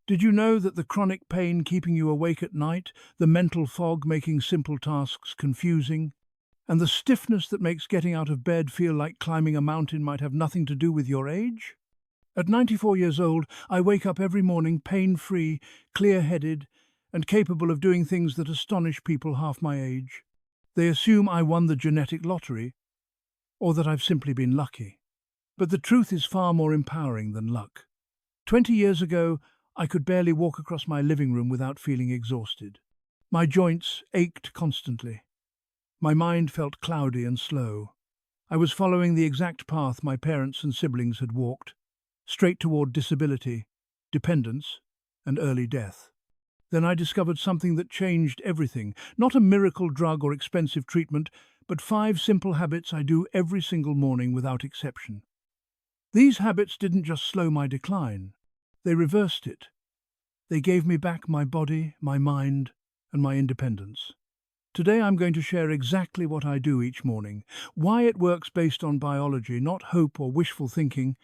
Did you know that the chronic pain keeping you awake at night, the mental fog making simple tasks confusing, and the stiffness that makes getting out of bed feel like climbing a mountain might have nothing to do with your age? At 94 years old, I wake up every morning pain-free, clear-headed, and capable of doing things that astonish people half my age. They assume I won the genetic lottery, or that I've simply been lucky. But the truth is far more empowering than luck. 20 years ago, I could barely walk across my living room without feeling exhausted. My joints ached constantly. My mind felt cloudy and slow. I was following the exact path my parents and siblings had walked, straight toward disability, dependence, and early death. Then I discovered something that changed everything. Not a miracle drug or expensive treatment, but 5 simple habits I do every single morning without exception. These habits didn't just slow my decline, they reversed it. They gave me back my body, my mind, and my independence. Today I'm going to share exactly what I do each morning, why it works based on biology, not hope or wishful thinking,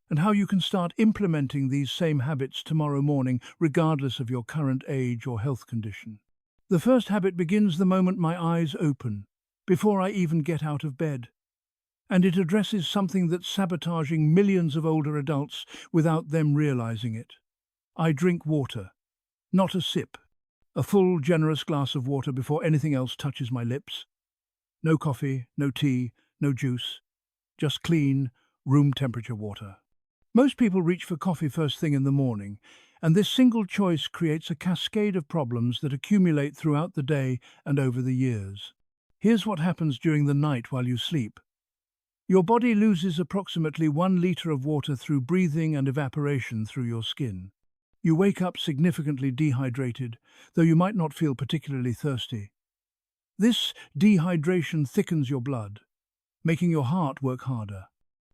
and how you can start implementing these same habits tomorrow morning, regardless of your current age or health condition. The first habit begins the moment my eyes open, before I even get out of bed. And it addresses something that's sabotaging millions of older adults without them realizing it. I drink water, not a sip. A full, generous glass of water before anything else touches my lips. No coffee, no tea, no juice. Just clean, room temperature water. Most people reach for coffee first thing in the morning, and this single choice creates a cascade of problems that accumulate throughout the day and over the years. Here's what happens during the night while you sleep. Your body loses approximately 1 liter of water through breathing and evaporation through your skin. You wake up significantly dehydrated, though you might not feel particularly thirsty. This dehydration thickens your blood, making your heart work harder.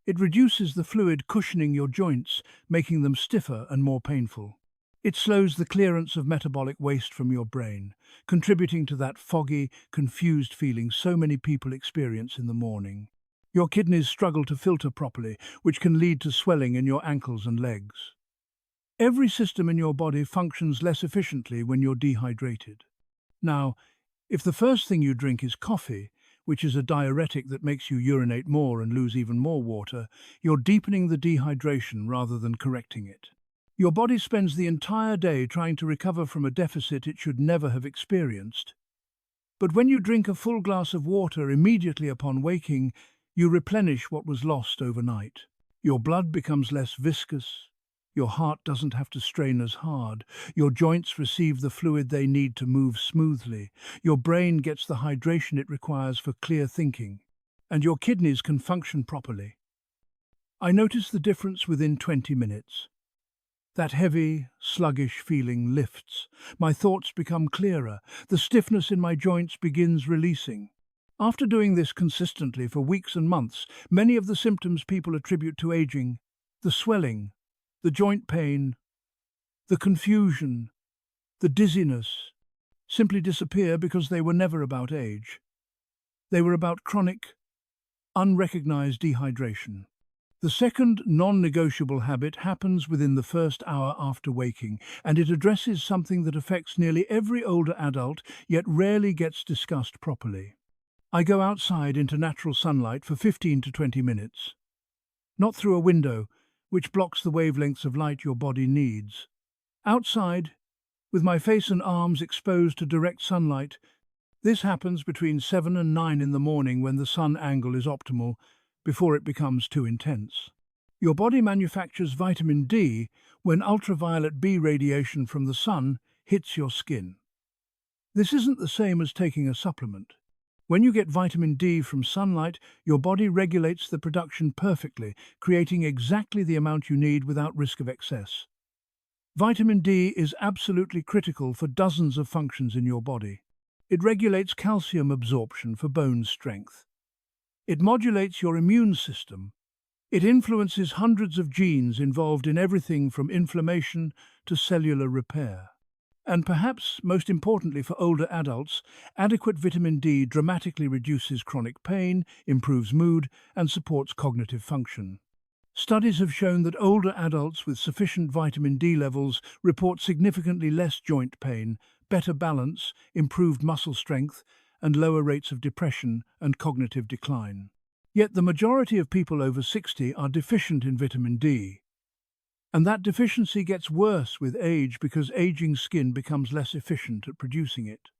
It reduces the fluid cushioning your joints, making them stiffer and more painful. It slows the clearance of metabolic waste from your brain, contributing to that foggy, confused feeling so many people experience in the morning. Your kidneys struggle to filter properly, which can lead to swelling in your ankles and legs. Every system in your body functions less efficiently when you're dehydrated. Now, if the first thing you drink is coffee, which is a diuretic that makes you urinate more and lose even more water, you're deepening the dehydration rather than correcting it. Your body spends the entire day trying to recover from a deficit it should never have experienced. But when you drink a full glass of water immediately upon waking, you replenish what was lost overnight. Your blood becomes less viscous. Your heart doesn't have to strain as hard. Your joints receive the fluid they need to move smoothly. Your brain gets the hydration it requires for clear thinking. And your kidneys can function properly. I notice the difference within 20 minutes. That heavy, sluggish feeling lifts. My thoughts become clearer. The stiffness in my joints begins releasing. After doing this consistently for weeks and months, many of the symptoms people attribute to aging, the swelling, the joint pain, the confusion, the dizziness, simply disappear because they were never about age. They were about chronic, unrecognized dehydration. The second non-negotiable habit happens within the first hour after waking, and it addresses something that affects nearly every older adult, yet rarely gets discussed properly. I go outside into natural sunlight for 15 to 20 minutes. Not through a window, which blocks the wavelengths of light your body needs. Outside, with my face and arms exposed to direct sunlight. This happens between 7 and 9 in the morning when the sun angle is optimal, before it becomes too intense. Your body manufactures vitamin D when ultraviolet B radiation from the sun hits your skin. This isn't the same as taking a supplement. When you get vitamin D from sunlight, your body regulates the production perfectly, creating exactly the amount you need without risk of excess. Vitamin D is absolutely critical for dozens of functions in your body. It regulates calcium absorption for bone strength. It modulates your immune system. It influences hundreds of genes involved in everything from inflammation to cellular repair. And perhaps most importantly for older adults, adequate vitamin D dramatically reduces chronic pain, improves mood, and supports cognitive function. Studies have shown that older adults with sufficient vitamin D levels report significantly less joint pain, better balance, improved muscle strength, and lower rates of depression and cognitive decline. Yet the majority of people over 60 are deficient in vitamin D. And that deficiency gets worse with age because aging skin becomes less efficient at producing it.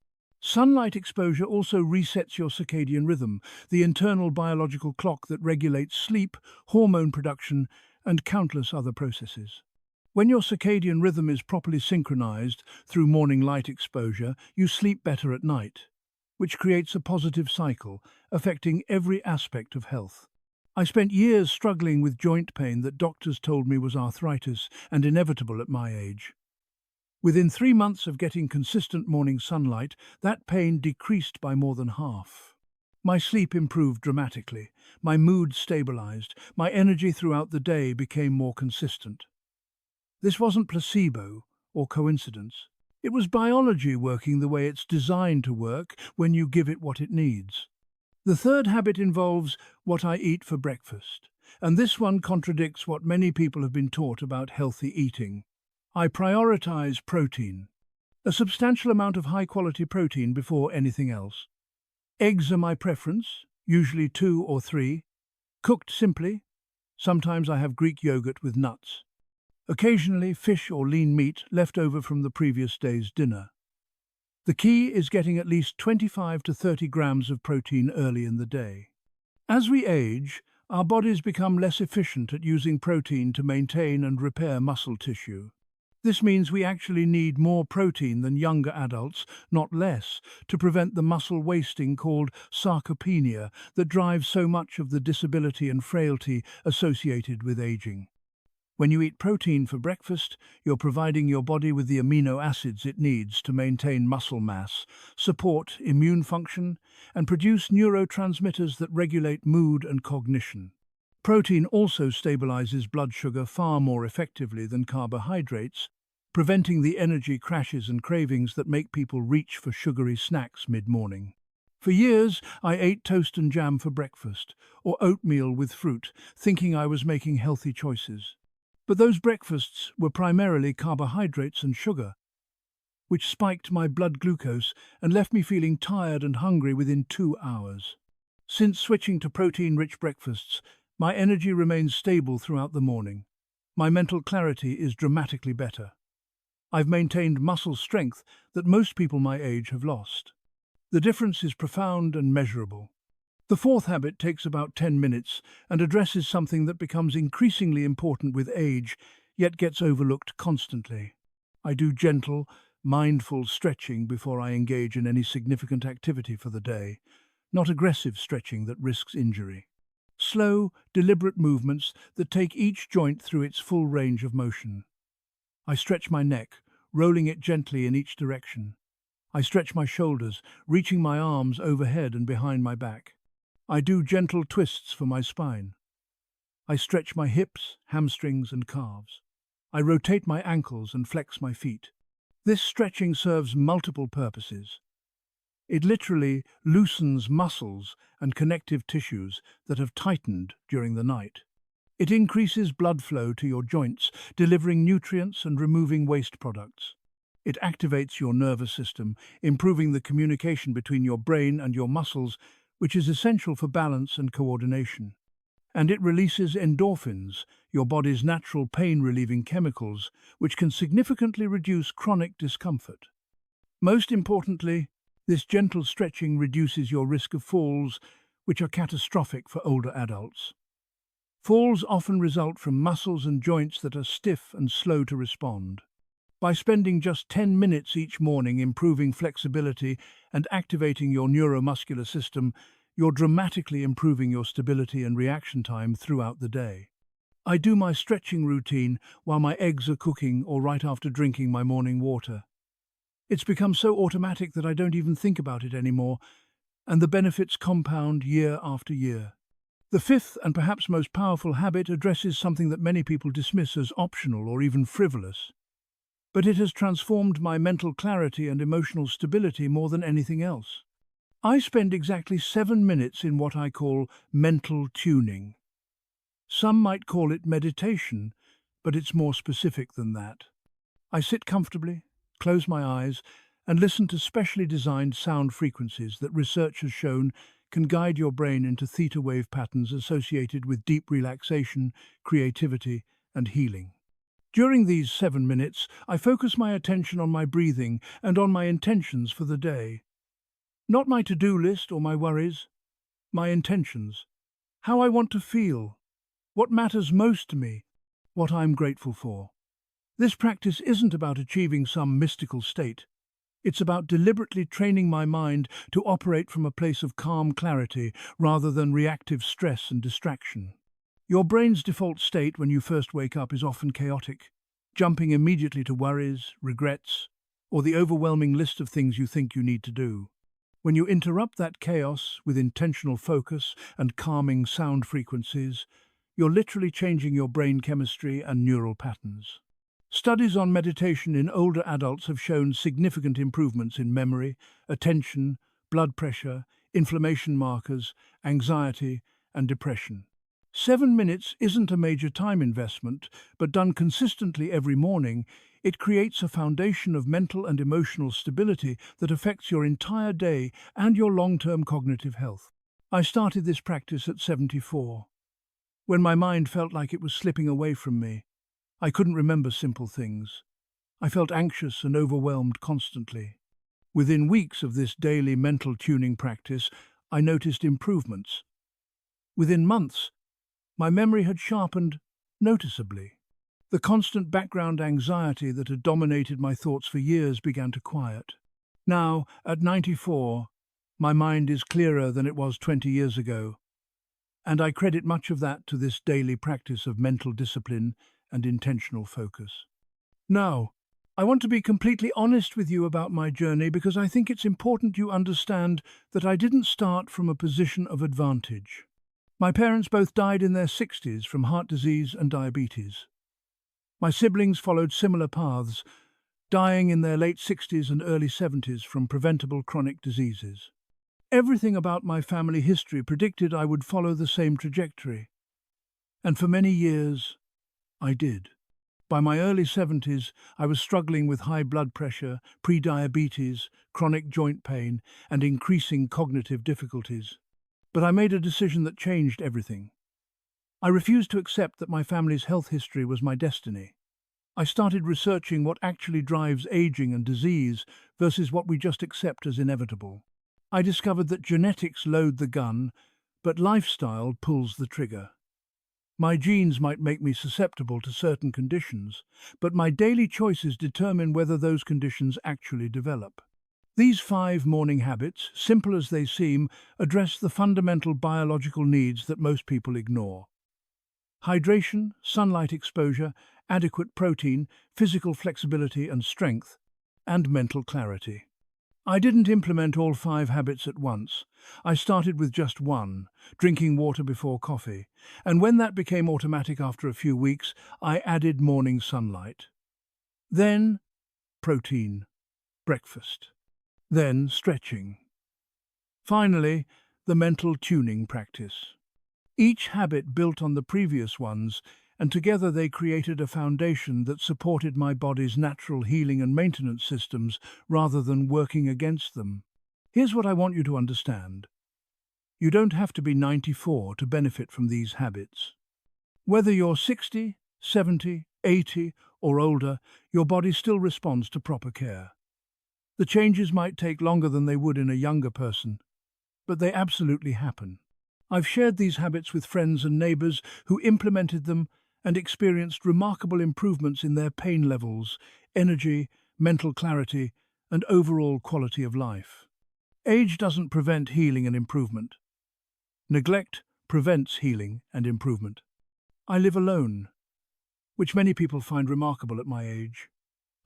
Sunlight exposure also resets your circadian rhythm, the internal biological clock that regulates sleep, hormone production, and countless other processes. When your circadian rhythm is properly synchronized through morning light exposure, you sleep better at night, which creates a positive cycle, affecting every aspect of health. I spent years struggling with joint pain that doctors told me was arthritis and inevitable at my age. Within 3 months of getting consistent morning sunlight, that pain decreased by more than half. My sleep improved dramatically, my mood stabilized, my energy throughout the day became more consistent. This wasn't placebo or coincidence. It was biology working the way it's designed to work when you give it what it needs. The third habit involves what I eat for breakfast, and this one contradicts what many people have been taught about healthy eating. I prioritize protein, a substantial amount of high-quality protein before anything else. Eggs are my preference, usually 2 or 3, cooked simply. Sometimes I have Greek yogurt with nuts. Occasionally fish or lean meat left over from the previous day's dinner. The key is getting at least 25 to 30 grams of protein early in the day. As we age, our bodies become less efficient at using protein to maintain and repair muscle tissue. This means we actually need more protein than younger adults, not less, to prevent the muscle wasting called sarcopenia that drives so much of the disability and frailty associated with aging. When you eat protein for breakfast, you're providing your body with the amino acids it needs to maintain muscle mass, support immune function, and produce neurotransmitters that regulate mood and cognition. Protein also stabilizes blood sugar far more effectively than carbohydrates, preventing the energy crashes and cravings that make people reach for sugary snacks mid-morning. For years, I ate toast and jam for breakfast, or oatmeal with fruit, thinking I was making healthy choices. But those breakfasts were primarily carbohydrates and sugar, which spiked my blood glucose and left me feeling tired and hungry within 2 hours. Since switching to protein-rich breakfasts, my energy remains stable throughout the morning. My mental clarity is dramatically better. I've maintained muscle strength that most people my age have lost. The difference is profound and measurable. The fourth habit takes about 10 minutes and addresses something that becomes increasingly important with age, yet gets overlooked constantly. I do gentle, mindful stretching before I engage in any significant activity for the day, not aggressive stretching that risks injury. Slow, deliberate movements that take each joint through its full range of motion. I stretch my neck, rolling it gently in each direction. I stretch my shoulders, reaching my arms overhead and behind my back. I do gentle twists for my spine. I stretch my hips, hamstrings, and calves. I rotate my ankles and flex my feet. This stretching serves multiple purposes. It literally loosens muscles and connective tissues that have tightened during the night. It increases blood flow to your joints, delivering nutrients and removing waste products. It activates your nervous system, improving the communication between your brain and your muscles, which is essential for balance and coordination. And it releases endorphins, your body's natural pain-relieving chemicals, which can significantly reduce chronic discomfort. Most importantly, this gentle stretching reduces your risk of falls, which are catastrophic for older adults. Falls often result from muscles and joints that are stiff and slow to respond. By spending just 10 minutes each morning improving flexibility and activating your neuromuscular system, you're dramatically improving your stability and reaction time throughout the day. I do my stretching routine while my eggs are cooking or right after drinking my morning water. It's become so automatic that I don't even think about it anymore, and the benefits compound year after year. The fifth and perhaps most powerful habit addresses something that many people dismiss as optional or even frivolous. But it has transformed my mental clarity and emotional stability more than anything else. I spend exactly 7 minutes in what I call mental tuning. Some might call it meditation, but it's more specific than that. I sit comfortably, close my eyes, and listen to specially designed sound frequencies that research has shown can guide your brain into theta wave patterns associated with deep relaxation, creativity, and healing. During these 7 minutes, I focus my attention on my breathing and on my intentions for the day. Not my to-do list or my worries, my intentions. How I want to feel, what matters most to me, what I'm grateful for. This practice isn't about achieving some mystical state. It's about deliberately training my mind to operate from a place of calm clarity rather than reactive stress and distraction. Your brain's default state when you first wake up is often chaotic, jumping immediately to worries, regrets, or the overwhelming list of things you think you need to do. When you interrupt that chaos with intentional focus and calming sound frequencies, you're literally changing your brain chemistry and neural patterns. Studies on meditation in older adults have shown significant improvements in memory, attention, blood pressure, inflammation markers, anxiety, and depression. 7 minutes isn't a major time investment, but done consistently every morning, it creates a foundation of mental and emotional stability that affects your entire day and your long-term cognitive health. I started this practice at 74, when my mind felt like it was slipping away from me. I couldn't remember simple things. I felt anxious and overwhelmed constantly. Within weeks of this daily mental tuning practice, I noticed improvements. Within months, my memory had sharpened noticeably. The constant background anxiety that had dominated my thoughts for years began to quiet. Now, at 94, my mind is clearer than it was 20 years ago, and I credit much of that to this daily practice of mental discipline and intentional focus. Now, I want to be completely honest with you about my journey because I think it's important you understand that I didn't start from a position of advantage. My parents both died in their 60s from heart disease and diabetes. My siblings followed similar paths, dying in their late 60s and early 70s from preventable chronic diseases. Everything about my family history predicted I would follow the same trajectory. And for many years, I did. By my early 70s, I was struggling with high blood pressure, pre-diabetes, chronic joint pain, and increasing cognitive difficulties. But I made a decision that changed everything. I refused to accept that my family's health history was my destiny. I started researching what actually drives aging and disease versus what we just accept as inevitable. I discovered that genetics load the gun, but lifestyle pulls the trigger. My genes might make me susceptible to certain conditions, but my daily choices determine whether those conditions actually develop. These 5 morning habits, simple as they seem, address the fundamental biological needs that most people ignore. Hydration, sunlight exposure, adequate protein, physical flexibility and strength, and mental clarity. I didn't implement all 5 habits at once. I started with just one, drinking water before coffee, and when that became automatic after a few weeks, I added morning sunlight. Then, protein, breakfast. Then, stretching. Finally, the mental tuning practice. Each habit built on the previous ones, and together they created a foundation that supported my body's natural healing and maintenance systems rather than working against them. Here's what I want you to understand. You don't have to be 94 to benefit from these habits. Whether you're 60, 70, 80, or older, your body still responds to proper care. The changes might take longer than they would in a younger person, but they absolutely happen. I've shared these habits with friends and neighbors who implemented them and experienced remarkable improvements in their pain levels, energy, mental clarity, and overall quality of life. Age doesn't prevent healing and improvement. Neglect prevents healing and improvement. I live alone, which many people find remarkable at my age.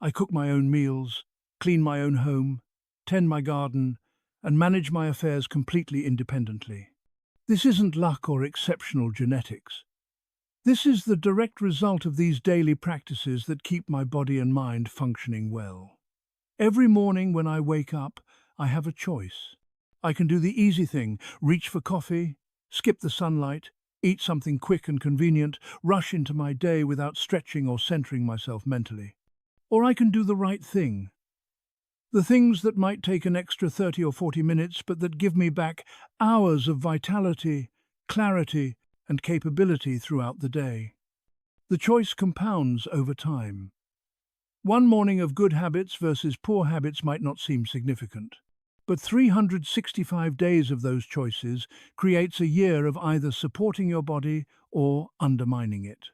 I cook my own meals, clean my own home, tend my garden, and manage my affairs completely independently. This isn't luck or exceptional genetics. This is the direct result of these daily practices that keep my body and mind functioning well. Every morning when I wake up, I have a choice. I can do the easy thing, reach for coffee, skip the sunlight, eat something quick and convenient, rush into my day without stretching or centering myself mentally. Or I can do the right thing. The things that might take an extra 30 or 40 minutes, but that give me back hours of vitality, clarity, and capability throughout the day. The choice compounds over time. One morning of good habits versus poor habits might not seem significant, but 365 days of those choices creates a year of either supporting your body or undermining it.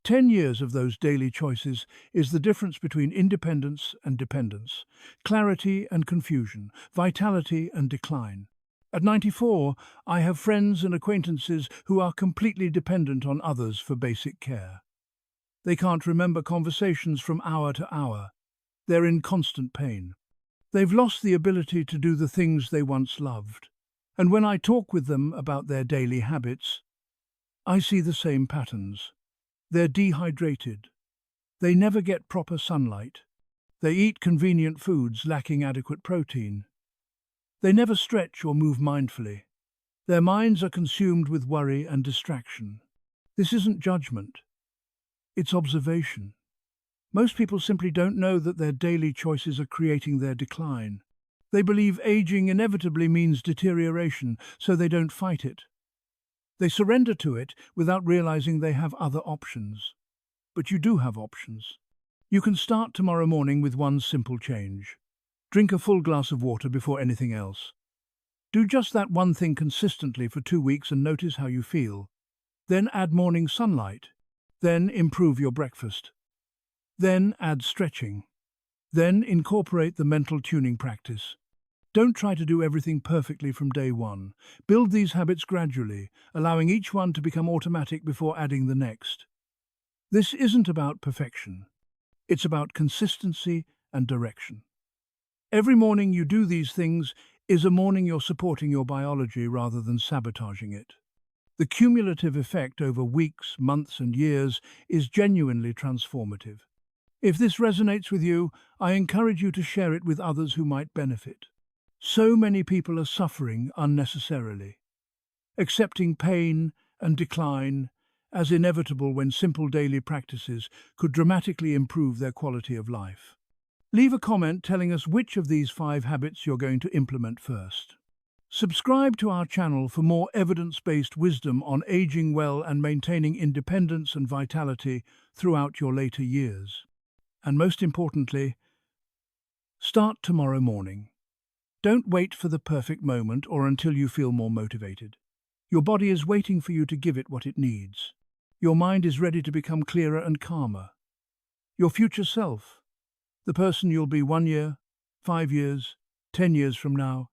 10 years of those daily choices is the difference between independence and dependence, clarity and confusion, vitality and decline. At 94, I have friends and acquaintances who are completely dependent on others for basic care. They can't remember conversations from hour to hour. They're in constant pain. They've lost the ability to do the things they once loved. And when I talk with them about their daily habits, I see the same patterns. They're dehydrated. They never get proper sunlight. They eat convenient foods lacking adequate protein. They never stretch or move mindfully. Their minds are consumed with worry and distraction. This isn't judgment. It's observation. Most people simply don't know that their daily choices are creating their decline. They believe aging inevitably means deterioration, so they don't fight it. They surrender to it without realizing they have other options. But you do have options. You can start tomorrow morning with one simple change. Drink a full glass of water before anything else. Do just that one thing consistently for 2 weeks and notice how you feel. Then add morning sunlight. Then improve your breakfast. Then add stretching. Then incorporate the mental tuning practice. Don't try to do everything perfectly from day one. Build these habits gradually, allowing each one to become automatic before adding the next. This isn't about perfection. It's about consistency and direction. Every morning you do these things is a morning you're supporting your biology rather than sabotaging it. The cumulative effect over weeks, months, and years is genuinely transformative. If this resonates with you, I encourage you to share it with others who might benefit. So many people are suffering unnecessarily, accepting pain and decline as inevitable when simple daily practices could dramatically improve their quality of life. Leave a comment telling us which of these 5 habits you're going to implement first. Subscribe to our channel for more evidence-based wisdom on aging well and maintaining independence and vitality throughout your later years. And most importantly, start tomorrow morning. Don't wait for the perfect moment or until you feel more motivated. Your body is waiting for you to give it what it needs. Your mind is ready to become clearer and calmer. Your future self, the person you'll be 1 year, 5 years, 10 years from now,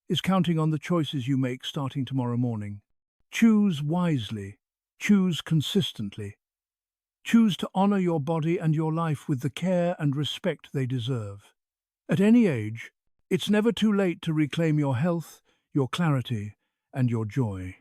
is counting on the choices you make starting tomorrow morning. Choose wisely. Choose consistently. Choose to honor your body and your life with the care and respect they deserve. At any age, it's never too late to reclaim your health, your clarity, and your joy.